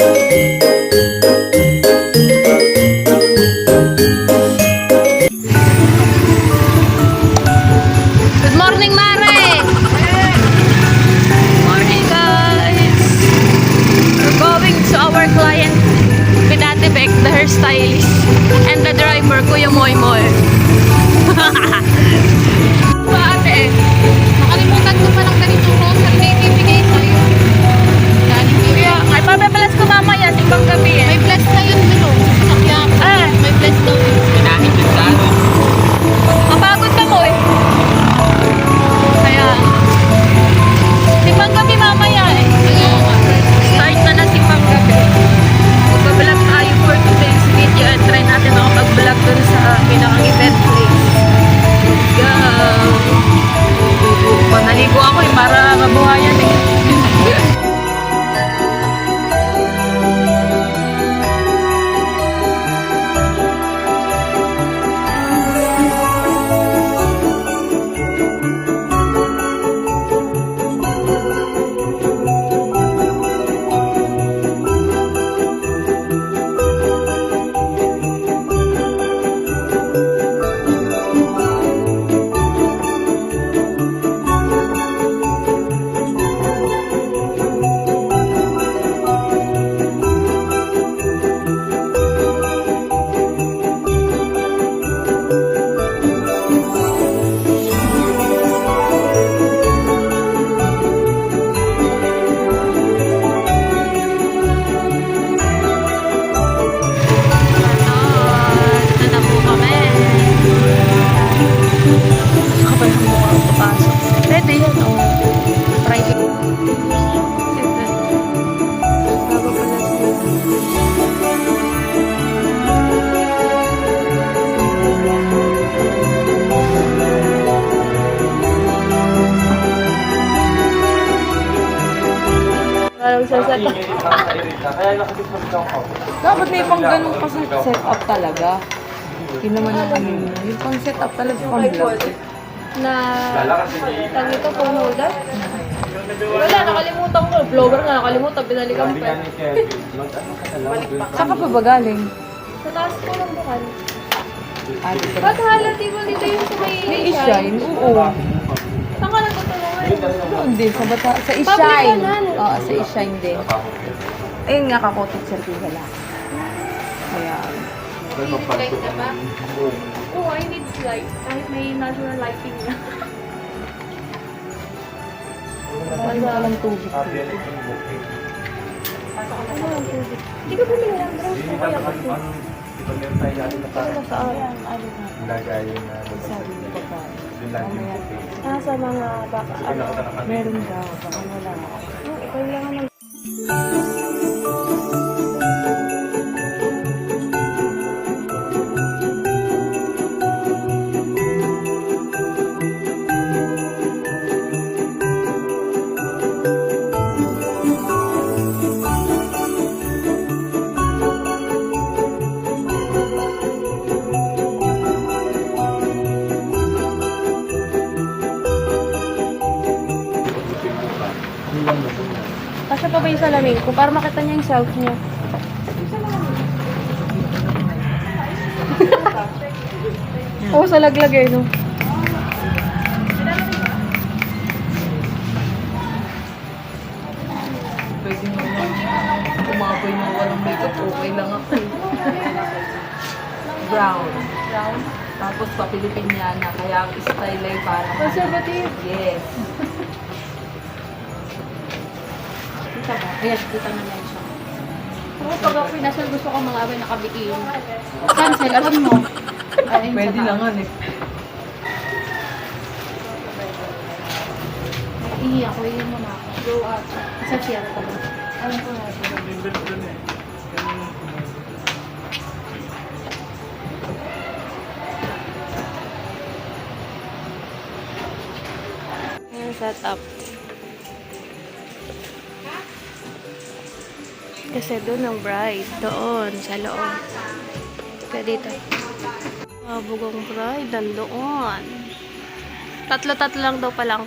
Good morning, Mare! Morning, guys! We're going to our client with Ate Beck, the hairstylist, and the driver, Kuya Moy Moy. Ate, nakalimutan ko palang ganito rosary na ibibigay sa'yo. Ay, papapalas ko mamaya, simbang gabi eh. May bless na yun, ano? Sakya ako. May bless daw. Pinahin yun sa ano. Mapagod ka mo eh. Kaya, simbang gabi mamaya eh. Start na simbang gabi. Magbablog tayo for today's video and try natin makapag-vlog dun sa pinakang event place. Let's go! Panaligo ako eh, para mabuhayan eh. Dapat may pang ganun pa set up talaga. Yun naman ang ano yun. Yung pang set up talaga pang vlog. Na tang ito phone holder. Wala, nakalimutan ko. Blower nga nakalimutan, binalikan pa. Saan ka pa ba galing? Sa taas ko lang bukan. Ah, dito. Ba't halati mo dito yung sa May ishine? Oo. Saan ka natutulungan? Doon din, sa bata. Sa ishine. Pabrikanan. Oo, sa ishine din. Ayun nga, kakotit sa tigala. Kaya, Light na ba? Oo, I need light. Kahit may natural lighting na. ano ka lang tubig. Hindi ka bumili ng dress. Kaya kasi. Sa ayan, ano na. Lagayin na. Sabi ni Papa. Ah, sa mga baka, ano. Meron daw, baka wala. Kailangan ng Kasya pa ba yung salamin ko? Para makita niya yung self niya. Oo, sa laglag eh, no? Pwede mo umapoy ng walang makeup, okay lang ako. Brown. Brown. Tapos pa-Pilipinyana, kaya ang style ay parang... Conservative. Yes. Kita ba? Ayan, kita na lang siya. Oo, pag ako pinasal, gusto ko mga abay nakabikin. Cancel, alam mo. Ay, Pwede lang eh. Ihi ako, yun mo na ako. Go out. Sa chair ko. Alam ko na. Ayan, set up. Kasi doon ang bride. Doon, sa loob. Kaya dito. Bugong bride, nandoon. Tatlo-tatlo lang daw pala ang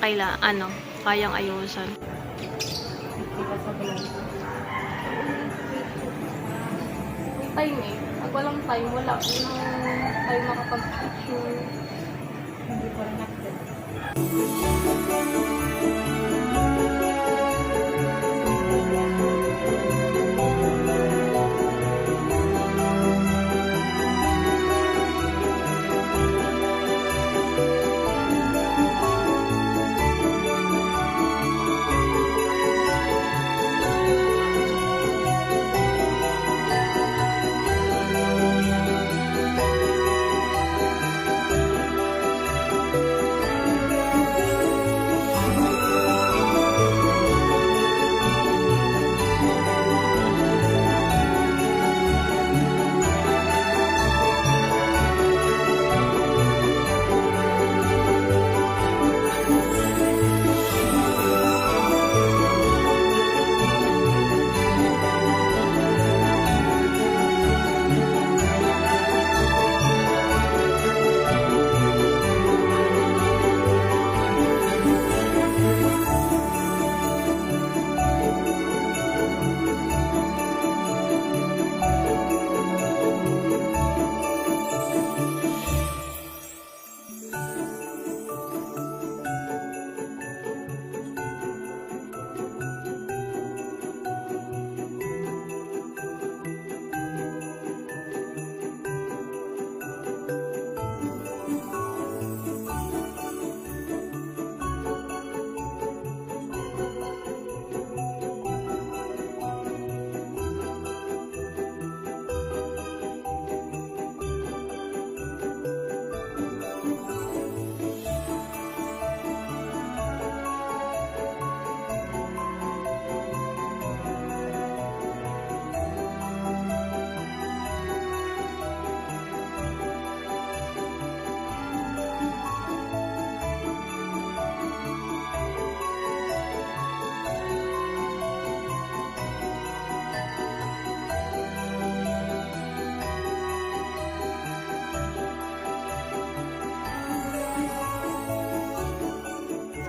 kayang ayusan. time eh. Pag walang time, wala. Yun ang time makapag-picture. Hindi ko rin accept.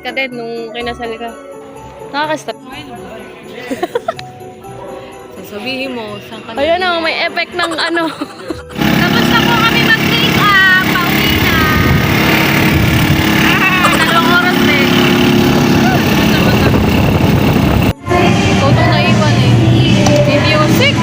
Ka din nung kinasal ka. Nakaka-stop. Sasabihin mo, saan ka Ayun na, may effect ng ano. Tapos na po kami mag-make up. Pauwi na. Dalawang oras din. Ikaw to naiwan eh. May music.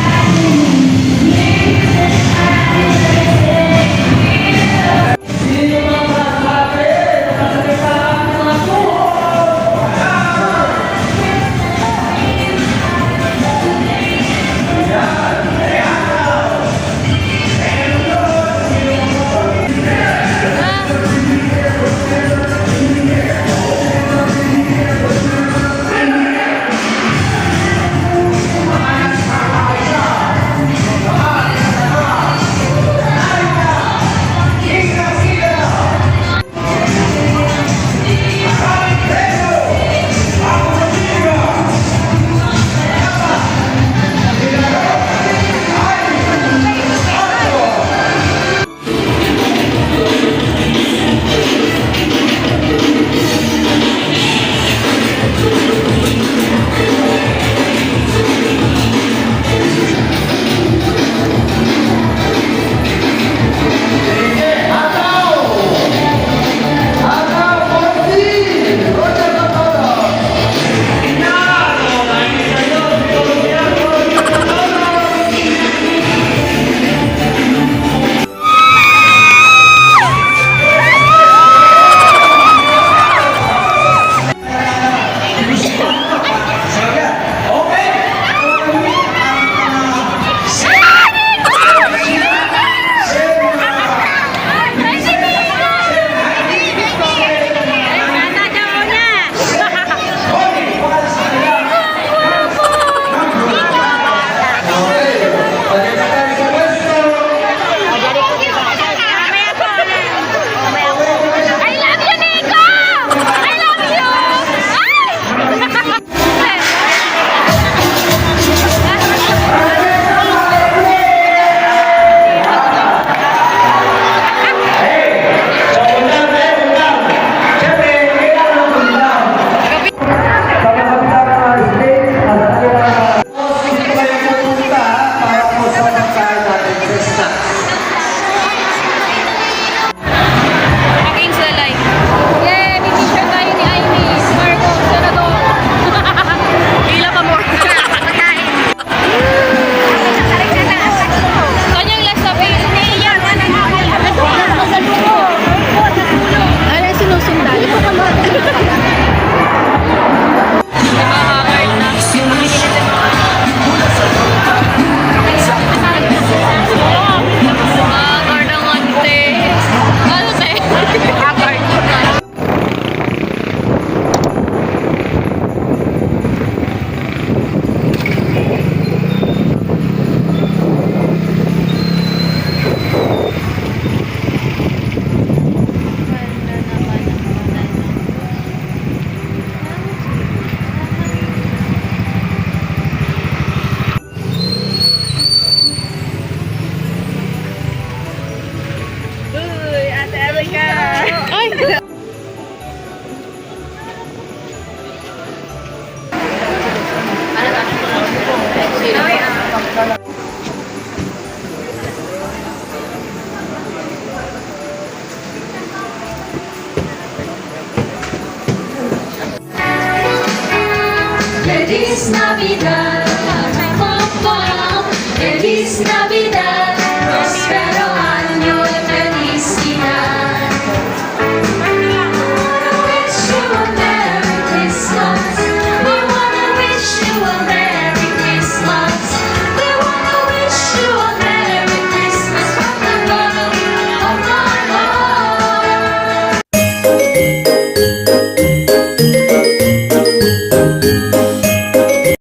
Navidad, pam, pam, pam. Feliz Navidad.